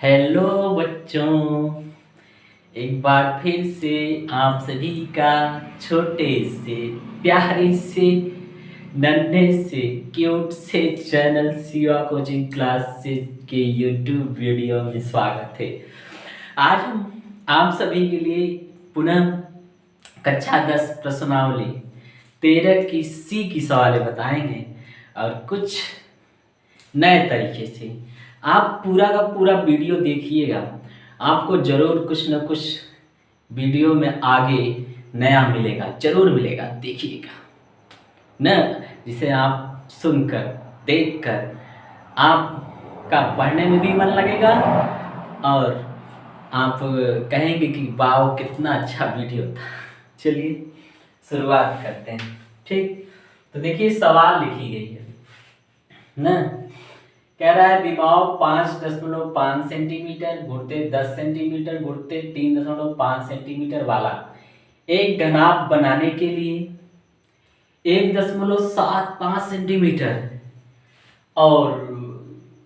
Hello बच्चों, एक बार फिर से आप सभी का छोटे से प्यारे से नन्हे से क्यूट से चैनल शिवा कोचिंग क्लासेस के यूट्यूब वीडियो में स्वागत है। आज हम आप सभी के लिए पुनः कक्षा 10 प्रश्नावली 13 की सी की सवाल बताएंगे और कुछ नए तरीके से। आप पूरा का पूरा वीडियो देखिएगा, आपको ज़रूर कुछ न कुछ वीडियो में आगे नया मिलेगा, ज़रूर मिलेगा, देखिएगा न, जिसे आप सुनकर देखकर आपका पढ़ने में भी मन लगेगा और आप कहेंगे कि वाह कितना अच्छा वीडियो था। चलिए शुरुआत करते हैं। ठीक, तो देखिए सवाल लिखी गई है ना। कह रहा है विभव 5.5 सेंटीमीटर घुरते 10 सेंटीमीटर घुरते 3.5 सेंटीमीटर वाला एक घनाभ बनाने के लिए 1.75 सेंटीमीटर और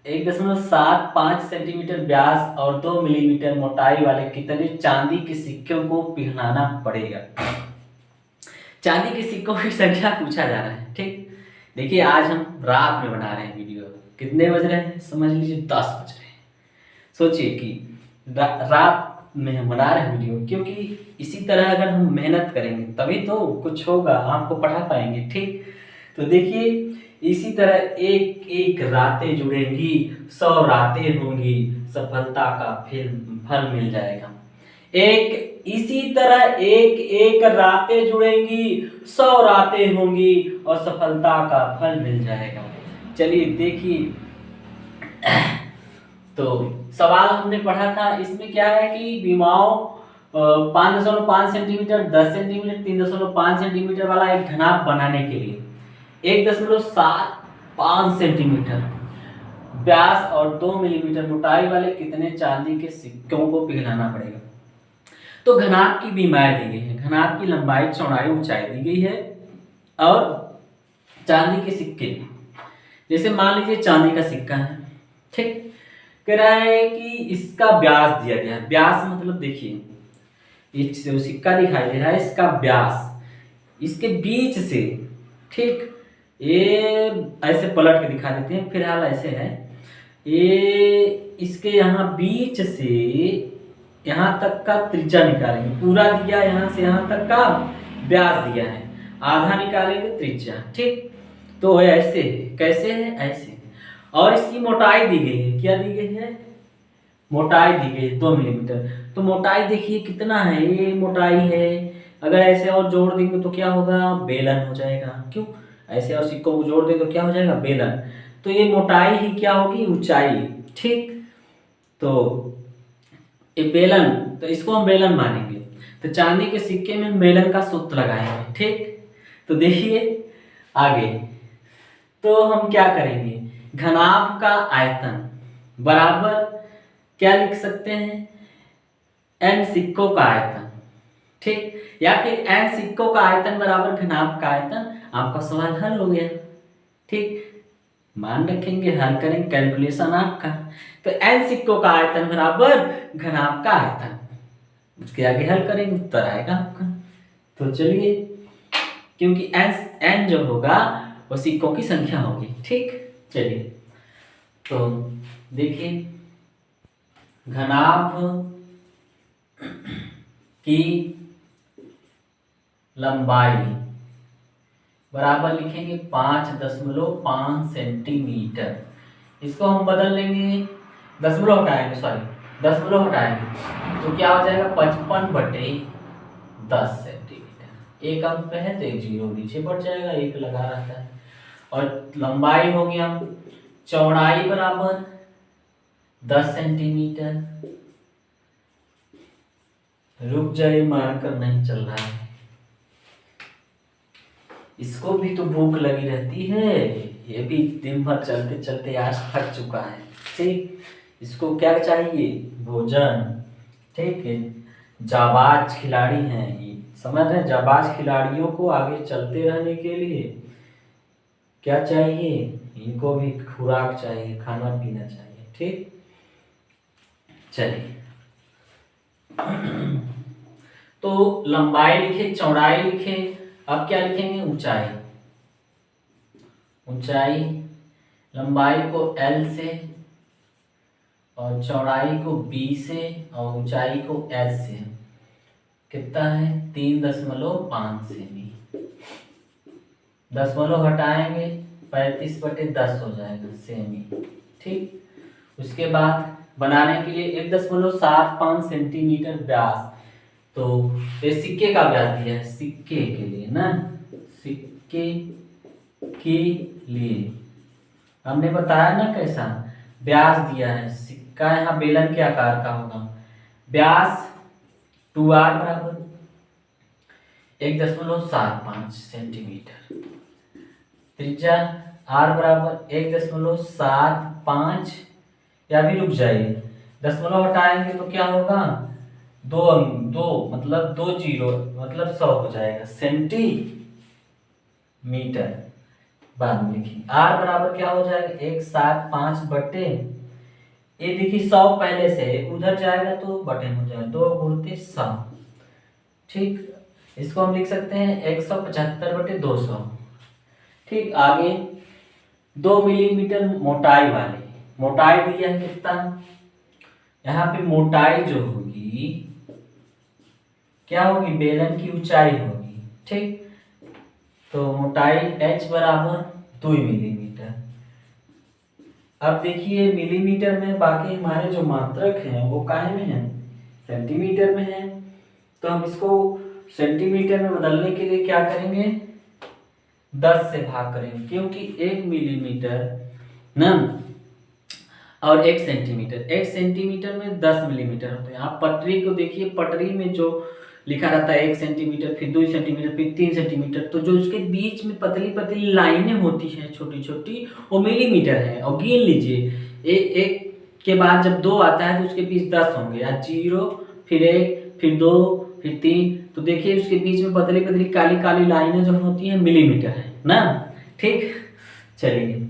1.75 सेंटीमीटर व्यास और 2 मिलीमीटर मोटाई वाले कितने चांदी के सिक्कों को पिघलाना पड़ेगा। चांदी के सिक्कों की संख्या पूछा जा रहा है। ठीक, देखिए आज हम रात में बना रहे हैं वीडियो। कितने बज रहे हैं समझ लीजिए, 10 बज रहे हैं। सोचिए कि रात में हम बना रहे हैं वीडियो, क्योंकि इसी तरह अगर हम मेहनत करेंगे तभी तो कुछ होगा, आपको पढ़ा पाएंगे। ठीक, तो देखिए इसी तरह एक एक रातें जुड़ेंगी 100 रातें होंगी, सफलता का फल मिल जाएगा। इसी तरह एक एक रातें जुड़ेंगी 100 रातें होंगी और सफलता का फल मिल जाएगा। चलिए देखिए, तो सवाल हमने पढ़ा था, इसमें क्या है कि विमाओं 5.5 सेंटीमीटर 10 सेंटीमीटर 3.5 सेंटीमीटर वाला एक घनाभ बनाने के लिए 1.75 सेंटीमीटर व्यास और 2 मिलीमीटर मोटाई वाले कितने चांदी के सिक्कों को पिघलाना पड़ेगा। तो घनाभ की विमाएं दी गई है, घनाभ की लंबाई चौड़ाई ऊंचाई दी गई है और चांदी के सिक्के, जैसे मान लीजिए चांदी का सिक्का है। ठीक, कह रहा है कि इसका व्यास दिया गया है। व्यास मतलब देखिए ये जो सिक्का दिखाई दे रहा है, इसका व्यास इसके बीच से, ठीक, ये ऐसे पलट के दिखा देते हैं, फिलहाल ऐसे है, ये इसके यहाँ बीच से यहाँ तक का त्रिज्या निकालेंगे, पूरा दिया यहाँ से यहाँ तक का व्यास दिया है, आधा निकालेंगे त्रिज्या। ठीक, तो ऐसे कैसे है, ऐसे। और इसकी मोटाई दी गई है, क्या दी गई है, मोटाई दी गई है 2 मिलीमीटर। तो मोटाई देखिए कितना है, ये मोटाई है। अगर ऐसे और जोड़ देंगे तो क्या होगा, बेलन हो जाएगा। क्यों, ऐसे और सिक्कों को जोड़ दें तो क्या हो जाएगा, बेलन। तो ये मोटाई ही क्या होगी, ऊंचाई। ठीक, तो ये बेलन, तो इसको हम बेलन मानेंगे। तो चांदी के सिक्के में बेलन का सूत्र लगाएंगे। ठीक, तो देखिए आगे, तो हम क्या करेंगे, घनाभ का आयतन बराबर क्या लिख सकते हैं, n सिक्कों का आयतन। ठीक, या फिर n सिक्कों का आयतन बराबर घनाभ का आयतन। आपका सवाल हल हो गया। ठीक, मान रखेंगे, हल करेंगे, कैलकुलेशन आपका। तो n सिक्कों का आयतन बराबर घनाभ का आयतन, उसके आगे हल करेंगे, उत्तर आएगा आपका। तो चलिए, क्योंकि n जो होगा वो सिक्कों की संख्या होगी। ठीक, चलिए तो देखिए घनाभ की लंबाई बराबर लिखेंगे 5.5 सेंटीमीटर। इसको हम बदल लेंगे, दशमलव हटाएंगे, तो क्या हो जाएगा 55/10 सेंटीमीटर। एक अंक पे है तो एक जीरो नीचे बढ़ जाएगा, एक लगा रहता है। और लंबाई हो गया, चौड़ाई बराबर 10 सेंटीमीटर। रुक जाइए, मार्कर नहीं चल रहा है, इसको भी तो भूख लगी रहती है, ये भी दिन भर चलते चलते आज थक चुका है। ठीक, इसको क्या चाहिए, भोजन। ठीक है, जाबाज खिलाड़ी हैं ये, समझ रहे हैं, जाबाज खिलाड़ियों को आगे चलते रहने के लिए क्या चाहिए, इनको भी खुराक चाहिए, खाना पीना चाहिए। ठीक, चलिए तो लंबाई लिखे, चौड़ाई लिखे, अब क्या लिखेंगे, ऊंचाई। ऊंचाई, लंबाई को L से और चौड़ाई को B से और ऊंचाई को H से, कितना है 3.5 सेमी। दशमलव हटाएंगे 35/10 हो जाएगा सेमी। ठीक, उसके बाद बनाने के लिए 1.75 सेंटीमीटर व्यास। तो ये सिक्के का व्यास दिया है, सिक्के के लिए ना, सिक्के के लिए हमने बताया ना कैसा व्यास दिया है। सिक्का यहाँ बेलन के आकार का होगा। व्यास 2r बराबर 1.75 सेंटीमीटर, त्रिज्या r बराबर 1.75, या भी रुक जाइए, दशमलव हटाएंगे तो क्या होगा, दो मतलब 2 जीरो मतलब 100 हो जाएगा सेंटीमीटर। बाद में लिखिए r बराबर क्या हो जाएगा 175 बटे, ये देखिए 100 पहले से उधर जाएगा तो बटे हो जाएगा 2 गुणित 100। ठीक, इसको हम लिख सकते हैं 175 बटे 200। ठीक, आगे 2 मिलीमीटर मोटाई वाले, मोटाई दिया है कितना, यहाँ पे मोटाई जो होगी क्या होगी, बेलन की ऊंचाई होगी। ठीक, तो मोटाई h बराबर 2 मिलीमीटर। अब देखिए मिलीमीटर में बाकी हमारे जो मात्रक हैं वो काहे में है, सेंटीमीटर में है। तो हम इसको सेंटीमीटर में बदलने के लिए क्या करेंगे, 10 से भाग करेंगे, क्योंकि 1 मिलीमीटर ना और 1 सेंटीमीटर में 10 मिलीमीटर होते हैं। आप पटरी को देखिए, पटरी में जो लिखा रहता है 1 सेंटीमीटर, फिर 2 सेंटीमीटर, फिर 3 सेंटीमीटर, तो जो उसके बीच में पतली पतली लाइनें होती हैं छोटी छोटी, वो मिलीमीटर है। और गिन लीजिए, एक के बाद जब 2 आता है तो उसके बीच 10 होंगे, या 0 फिर 1 फिर 2 फिर 3, तो देखिए उसके बीच में पतली पतली काली काली लाइनें जो होती हैं मिलीमीटर है ना। ठीक, चलिए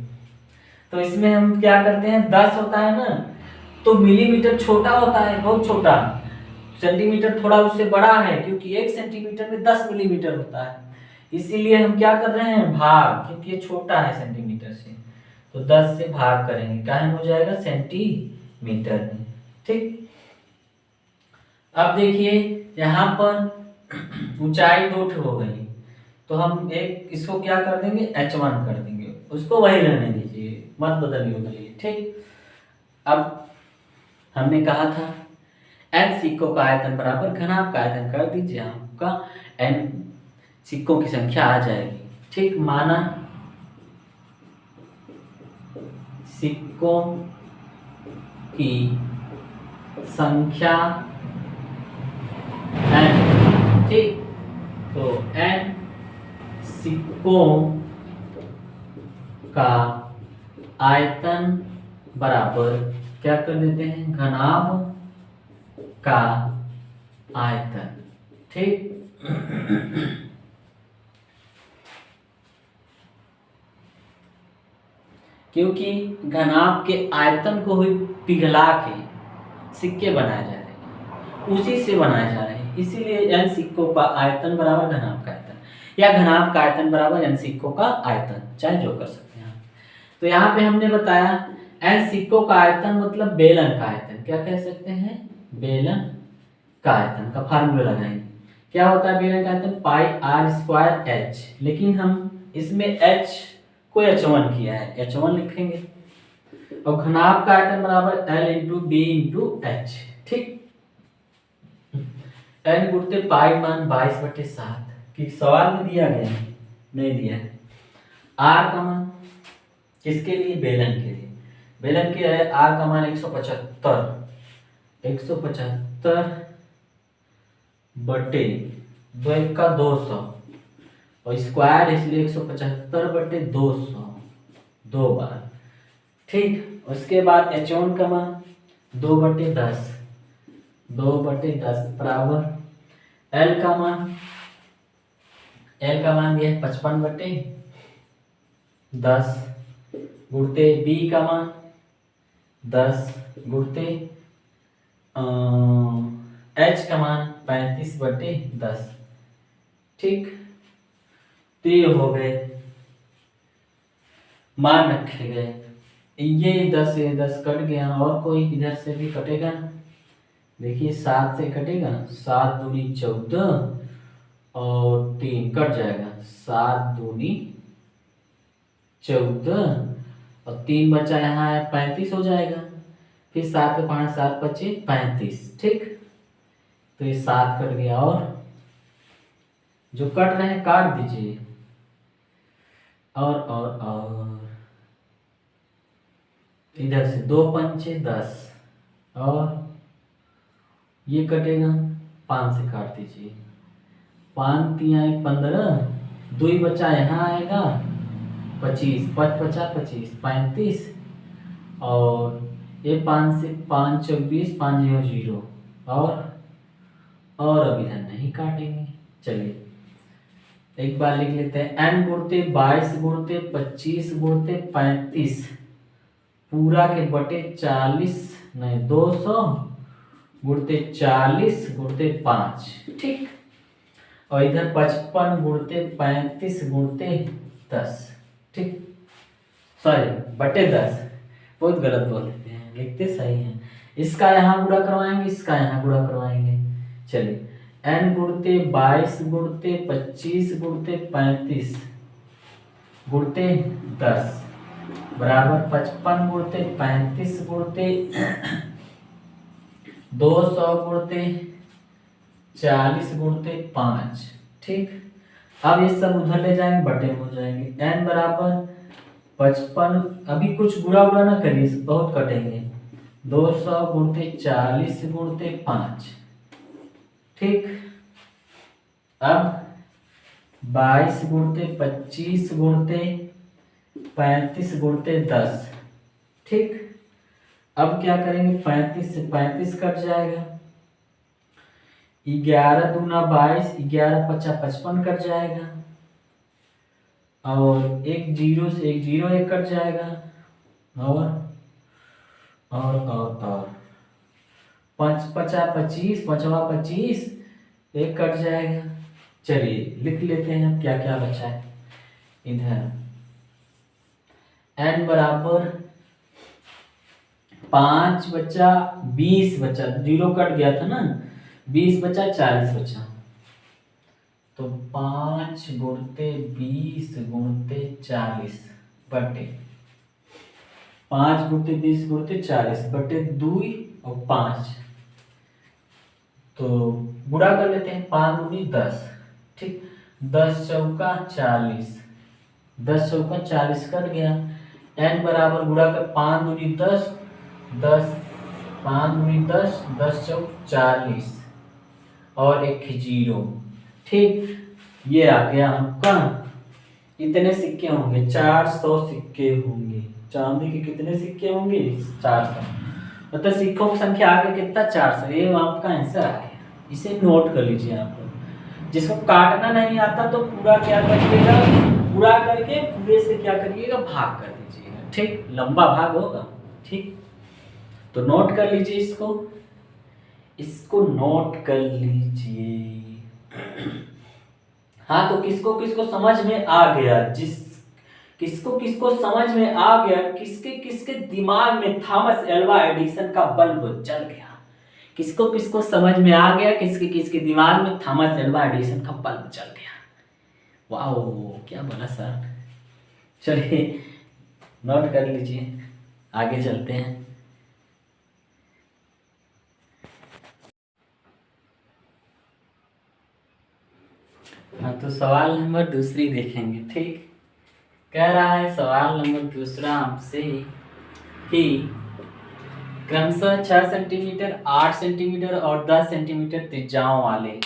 तो इसमें हम क्या करते हैं, 10 होता है ना, तो मिलीमीटर छोटा होता है, बहुत छोटा, सेंटीमीटर थोड़ा उससे बड़ा है, क्योंकि 1 सेंटीमीटर में 10 मिलीमीटर होता है। इसीलिए हम क्या कर रहे हैं, भाग, क्योंकि ये छोटा है सेंटीमीटर से, तो 10 से भाग करेंगे, क्या हो जाएगा सेंटीमीटर में। ठीक, अब देखिए यहाँ पर ऊंचाई 2 हो गई, तो हम एक इसको क्या कर देंगे, h1 कर देंगे, उसको वही रहने दीजिए, मत बदलिए। ठीक, अब हमने कहा था n सिक्कों का आयतन बराबर घनाभ का आयतन कर दीजिए, आपका n सिक्कों की संख्या आ जाएगी। ठीक, माना सिक्कों की संख्या n, ठीक, तो n सिक्कों का आयतन बराबर क्या कर देते हैं, घनाभ का आयतन। ठीक, क्योंकि घनाभ के आयतन को ही पिघला के सिक्के बनाए जा रहे हैं, उसी से बनाए जा रहे हैं, इसीलिए n सिक्कों का आयतन बराबर घनाभ का आयतन, या घनाभ का आयतन बराबर n सिक्कों का आयतन, चाहे जो कर सकते हैं। तो यहाँ पे हमने बताया n सिक्कों का आयतन मतलब बेलन का आयतन, क्या कह सकते हैं, बेलन का आयतन का फार्मूला लगाएंगे। क्या होता है बेलन का आयतन, पाई आर स्क्वायर h, लेकिन हम इसमें h को h1 किया है, h1 लिखेंगे, और घनाभ का आयतन बराबर l into B into H. ठीक, n गुणते पाई मान 22/7, कि सवाल में दिया गया है, नहीं दिया है। r का मान किसके लिए, बेलन के लिए, बेलन के है r का मान 175 बटे 2 का 200, और स्क्वायर इसलिए 175 बटे 200 दो बार। ठीक, उसके बाद h1 का मान 2/10 बराबर l का मान दिया है 55/10 गुणते b का मान 10 गुणते h का मान 35/10। ठीक, तो ये हो गए, मान रखे गए। ये 10 से 10 कट गया, और कोई इधर से भी कटेगा। देखिए 7 से कटेगा, 7 दूनी 14 और 3 कट जाएगा, 7 दूनी 14 और 3 बचा यहाँ है 35 हो जाएगा। फिर 7 के 5 7 बचे 35। ठीक, तो ये 7 कट गया, और जो कट रहे हैं काट दीजिए। और इधर से 2 पंचे 10, और ये कटेगा, 5 से काट दीजिए। 5 3 15, 2 बचा यहाँ आएगा 25, 5 बचा 25 35, और ये 5 से 5 24, 5 0 0, और अब इधर नहीं काटेंगे। चलिए एक बार लिख लेते हैं, n गुणते 22 गुणते 25 गुणते 35 पूरा के बटे 40 नहीं 200 गुणते 40 गुणते 5। ठीक, और इधर 55 गुणते 35 गुणते 10। ठीक, सॉरी बटे 10, बहुत गलत बोल देते हैं, लिखते सही हैं। इसका यहाँ गुणा करवाएंगे, इसका यहाँ गुणा करवाएंगे। चलिए n गुणते 22 गुणते 25 गुणते 35 गुणते 10 बराबर 55 गुणते 35 गुणते 200 गुणते 40 गुणते 5। ठीक, अब ये सब उधर ले जाएंगे, बटे में हो जाएंगे। n बराबर 55, अभी कुछ गुणा उड़ा ना करिए, बहुत कटेंगे। 200 गुणते 40 गुणते 5। ठीक, अब 22 गुणते 25 गुणते 35 गुणते 10। ठीक, अब क्या करेंगे, 35 से 35 कट जाएगा, 11 दूना 22, 11 पचा 55 कट जाएगा, और एक जीरो से एक जीरो एक कट जाएगा, और 5 पचा 25, 5वां 25 एक कट जाएगा। चलिए लिख लेते हैं अब क्या क्या बचा है। इधर n बराबर 5 बचा 20 बचा, जीरो कट गया था ना, 20 बचा 40 बचा, तो 5 गुणते 20 गुणते 40 बटे 5 गुणते 20 गुणते 40 बटे 2 और 5, तो गुणा कर लेते हैं। 5 दूनी 10। ठीक, 10 चौका 40, 10 चौका 40 कट गया। n बराबर गुणा कर 5 दूनी 10, 10 5 दूनी 10, 10 चौक 40 और एक जीरो। ठीक, ये आ गया आपका। इतने सिक्के होंगे, 400 सिक्के होंगे। चांदी के कितने सिक्के होंगे, 400। मतलब सिक्कों की संख्या आ गई कितना, 400। ये आपका आंसर आ गया। इसे नोट कर लीजिए आप लोग। जिसको काटना नहीं आता तो पूरा क्या करिएगा, पूरा करके पूरे से क्या करिएगा, भाग कर दीजिएगा। ठीक, लंबा भाग होगा। ठीक, तो नोट कर लीजिए इसको नोट कर लीजिए। हाँ, तो किसको किसको समझ में आ गया, किसको समझ में आ गया, किसके किसके दिमाग में थॉमस एल्वा एडिसन का बल्ब जल गया, किसको किसको समझ में आ गया, किसके किसके दिमाग में थॉमस एल्वा एडिसन का बल्ब जल गया। वाह, क्या बोला सर। चलिए नोट कर लीजिए, आगे चलते हैं। हाँ, तो सवाल नंबर दूसरी देखेंगे। ठीक, कह रहा है सवाल नंबर दूसरा आपसे कि क्रमशः 6 सेंटीमीटर, 8 सेंटीमीटर और 10 सेंटीमीटर त्रिज्याओं वाले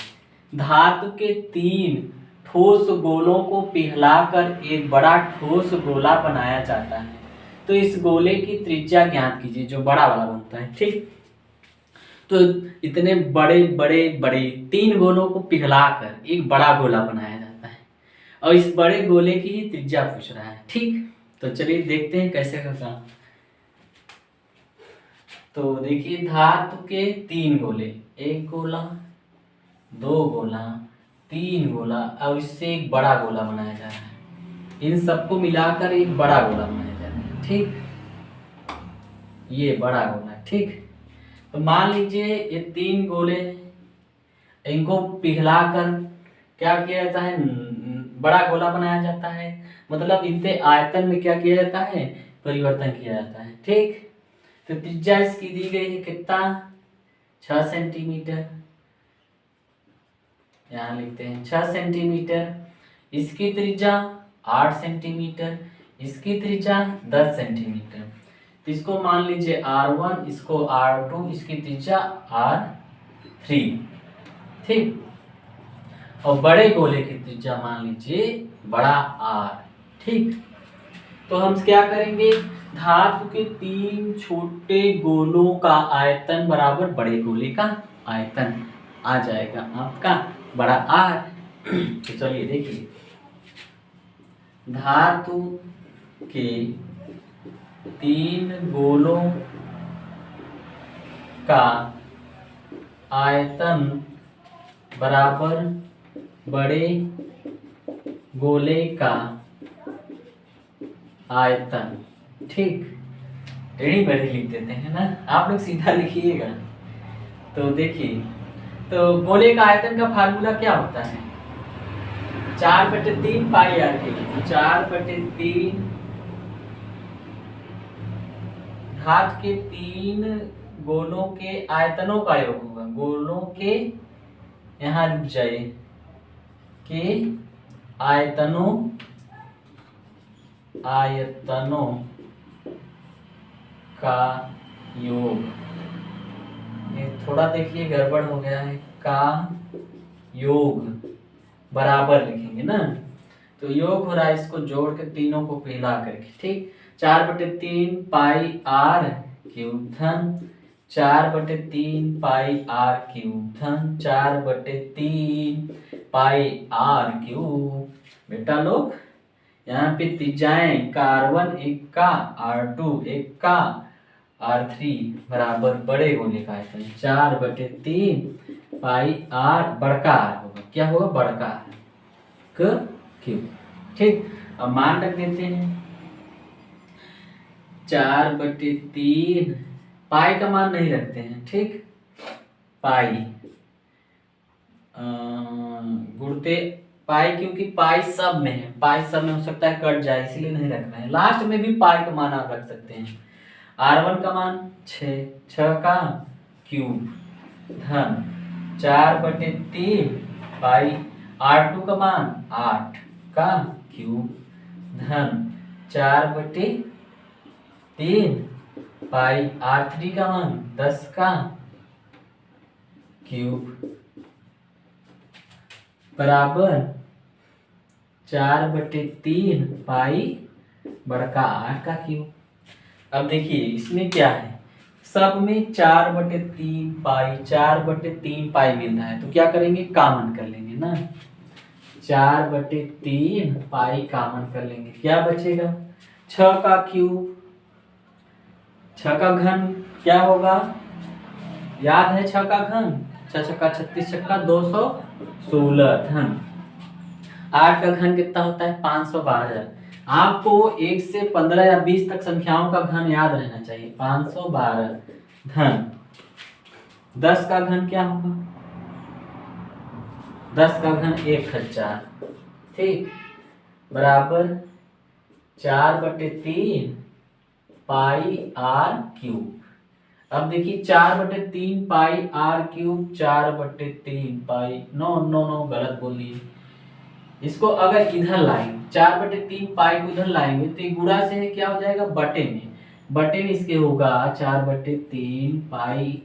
धातु के 3 ठोस गोलों को पिघलाकर एक बड़ा ठोस गोला बनाया जाता है। तो इस गोले की त्रिज्या ज्ञात कीजिए, जो बड़ा वाला बनता है। ठीक, तो इतने बड़े बड़े बड़े 3 गोलों को पिघलाकर एक बड़ा गोला बनाया जाता है, और इस बड़े गोले की ही त्रिज्या पूछ रहा है। ठीक, तो चलिए देखते हैं कैसे का काम। तो देखिए धातु के 3 गोले, 1 गोला, 2 गोला, 3 गोला और इससे एक बड़ा गोला बनाया जा रहा है। इन सबको मिलाकर एक बड़ा गोला बनाया जा रहा है, ठीक। ये बड़ा गोला, ठीक। तो मान लीजिए ये 3 गोले, इनको पिघलाकर क्या किया जाता है, बड़ा गोला बनाया जाता है। मतलब इनके आयतन में क्या किया जाता है, परिवर्तन किया जाता है, ठीक। तो त्रिज्या इसकी दी गई है कितना, 6 सेंटीमीटर, यहाँ लिखते हैं 6 सेंटीमीटर। इसकी त्रिज्या 8 सेंटीमीटर, इसकी त्रिज्या 10 सेंटीमीटर। तो इसको मान लीजिए R1, इसको R2, इसकी त्रिज्या R3, ठीक। और बड़े गोले की त्रिज्या मान लीजिए बड़ा R, ठीक। तो हम क्या करेंगे, धातु के 3 छोटे गोलों का आयतन बराबर बड़े गोले का आयतन आ जाएगा आपका बड़ा R। तो चलिए देखिए, धातु के 3 गोलों का आयतन बराबर बड़े गोले का आयतन, ठीक। टेढ़ी मेढ़ी लिख देते हैं ना, आप लोग सीधा लिखिएगा। तो देखिए, तो गोले का आयतन का फार्मूला क्या होता है, 4/3 पाई आर के लिए। 4/3 धातु के 3 गोलों के आयतनों का योग होगा, गोलों के, यहाँ रुक जाइए, के आयतनों का योग। ये थोड़ा देखिए गड़बड़ हो गया है, का योग बराबर लिखेंगे ना, तो योग हो रहा है, इसको जोड़ के तीनों को पिघला करके, ठीक। 4/3 पाई आर क्यूब धन 4/3 पाई आर क्यूब धन 4/3 पाई आर क्यूब। बेटा लोग यहाँ पे त्रिज्याएं का R1 1 का, R2 1 का, R3 बराबर बड़े गोले का आयतन 4/3 पाई आर, बड़का आर होगा, क्या होगा, बड़का आर क्यूब, ठीक। अब मान रख देते हैं 4/3, पाई का मान नहीं रखते हैं, ठीक। पाई गुणते पाई, क्योंकि पाई सब में है, पाई सब में हो सकता है कट जाए, इसीलिए नहीं रखना है। लास्ट में भी पाई का मान आप रख सकते हैं। R1 का मान 6 का क्यूब धन 4/3 पाई, R2 का मान 8 का क्यूब धन 4/3 पाई, R3 का मान 10 का क्यूब बराबर 4/3 पाई बड़का R का क्यूब। अब देखिए इसमें क्या है, सब में 4/3 पाई, 4/3 पाई मिल रहा है, तो क्या करेंगे, कामन कर लेंगे ना, 4/3 पाई कामन कर लेंगे, क्या बचेगा, 6 का क्यूब, 6 का घन क्या होगा, याद है 6 का घन, 6 छक्का 36 छक्का 216 धन 8 का घन कितना होता है, 512। आपको 1 से 15 या 20 तक संख्याओं का घन याद रहना चाहिए, 512 धन 10 का घन क्या होगा, 10 का घन 1000, ठीक, बराबर 4/3 पाई आर क्यूब। अब देखिए 4/3 पाई आर क्यूब, 4/3 पाई, नो गलत बोल दिए। इसको अगर इधर लाएंगे, 4/3 पाई को इधर लाएंगे तो ये गुणा से है, क्या हो जाएगा, बटे में इसके होगा 4/3 पाई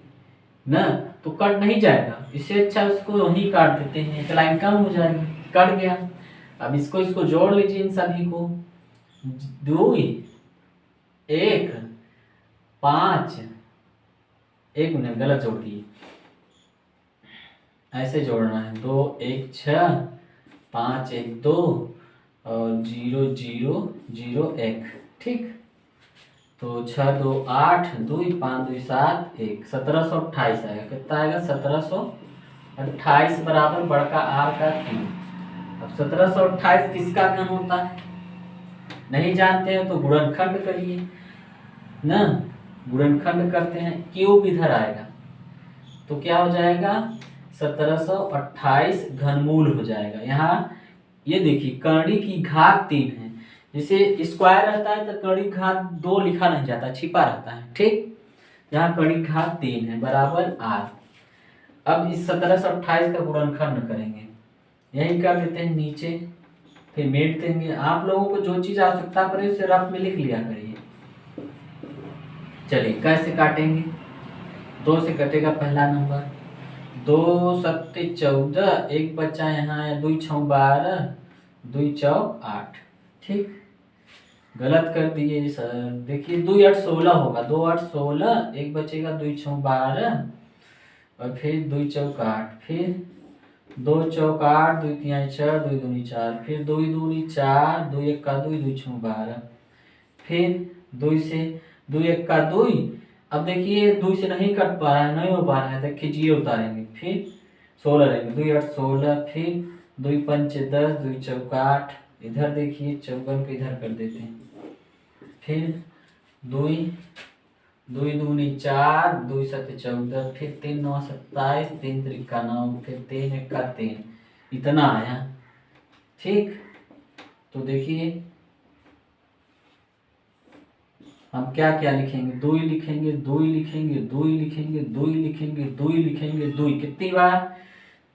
ना, तो कट नहीं जाएगा, इससे अच्छा उसको वहीं काट देते हैं, एक लाइन कम हो जाएगी, कट गया। अब इसको जोड़ लीजिए, इन सभी को, 2 1 5, एक मिनट गलत जोड़ दिए, ऐसे जोड़ना है, 2 1 6 5 1 2 और 0 0 0 1, ठीक। तो 6 2 8 2 5 2 7 1 1728 आएगा। कितना आएगा? 1728 बराबर बड़का आर का 3। अब 1728 किसका घन होता है? नहीं जानते हैं तो गुणनखंड करिए ना। गुणनखंड करते हैं, क्यूब इधर आएगा तो क्या हो जाएगा? 1728 घनमूल हो जाएगा। यहाँ ये देखिए कर्ण की घात 3 है। जैसे स्क्वायर रहता है तो कर्ण की घात 2 लिखा नहीं जाता, छिपा रहता है, ठीक। यहाँ कर्ण की घात 3 है बराबर आर। अब इस 1728 का गुणनखंड करेंगे, यही कर देते हैं नीचे, फिर मेट देंगे। आप लोगों को जो चीज आवश्यकता पड़े उसे रफ में लिख लिया करिए। चलिए कैसे काटेंगे? 2 से कटेगा पहला नंबर, 2 सत्ते 14, एक बच्चा यहाँ है, 2 6 12, 2 चौक 8, ठीक। गलत कर दिए सर, देखिए 2 8 16 होगा, 2 8 16, एक बचेगा 2 6 12 और फिर 2 चौक 8, फिर 2 चौक 8, 2 3 6, 2 दूनी 4, फिर 2 दूनी 4, 2 1 का 2, 2 6 12, फिर 2 से 2 1 का 2। अब देखिए 2 से नहीं कट पा रहा है, नहीं हो पा रहा है तो खिचिए उतारेंगे, फिर 16 रहेंगे, 2 8 16, फिर 2 5 10, 2 चौक 8, इधर देखिए 54 को इधर कर देते हैं, फिर 2 2 दूनी 4, 2 7 14, फिर 3 9 27, 3 3 9, फिर 3 1 का 3, इतना आया, ठीक। तो देखिए हम क्या क्या लिखेंगे? 2 लिखेंगे, 2 लिखेंगे, 2 लिखेंगे, 2 लिखेंगे, 2 लिखेंगे, 2 कितनी बार?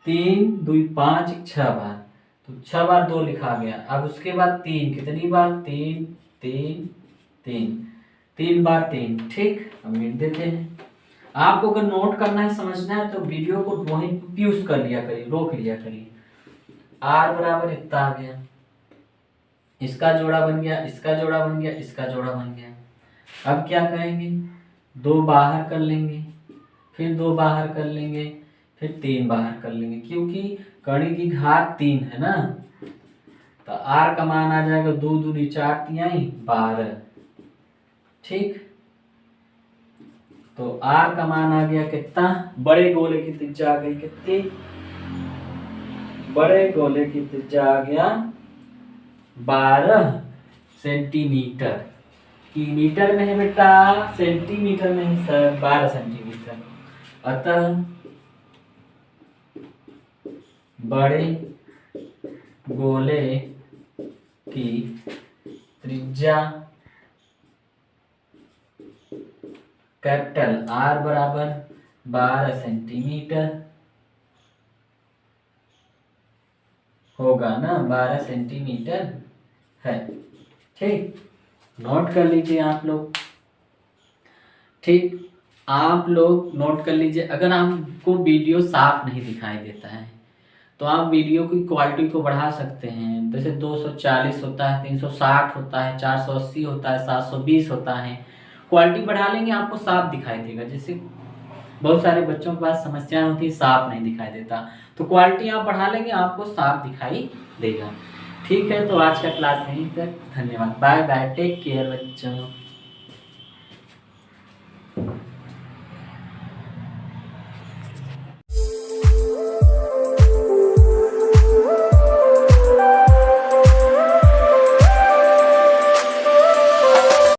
3 2 5 6 बार, तो 6 बार 2 लिखा गया। अब उसके बाद 3 कितनी बार? 3 3 3, 3 बार 3, ठीक। अब मिट देते हैं। आपको अगर नोट करना है, समझना है तो वीडियो को वहीं प्यूज कर लिया करिए, रोक लिया करिए। आर बराबर इतना आ गया, इसका जोड़ा बन गया, इसका जोड़ा बन गया, इसका जोड़ा बन गया। अब क्या करेंगे? 2 बाहर कर लेंगे, फिर 2 बाहर कर लेंगे, फिर 3 बाहर कर लेंगे, क्योंकि कर्ण की घात 3 है ना, तो आर का मान आ जाएगा 2 दूनी 4 तिहाई 12, ठीक। तो आर का मान आ गया कितना? बड़े गोले की त्रिज्या आ गई कितनी? बड़े गोले की त्रिज्या आ गया 12 सेंटीमीटर। की मीटर में है बेटा, सेंटीमीटर में है सर, 12 सेंटीमीटर। अतः बड़े गोले की त्रिज्या कैपिटल आर बराबर 12 सेंटीमीटर होगा ना, 12 सेंटीमीटर है, ठीक। नोट कर लीजिए आप लोग, ठीक। आप लोग नोट कर लीजिए। अगर आपको वीडियो साफ नहीं दिखाई देता है तो आप वीडियो की क्वालिटी को बढ़ा सकते हैं। जैसे 240 होता है, 360 होता है, 480 होता है, 720 होता है। क्वालिटी बढ़ा लेंगे आपको साफ दिखाई देगा। जैसे बहुत सारे बच्चों के पास समस्या होती है, साफ नहीं दिखाई देता, तो क्वालिटी आप बढ़ा लेंगे आपको साफ दिखाई देगा, ठीक है। तो आज का क्लास यहीं तक, धन्यवाद, बाय बाय, टेक केयर बच्चों।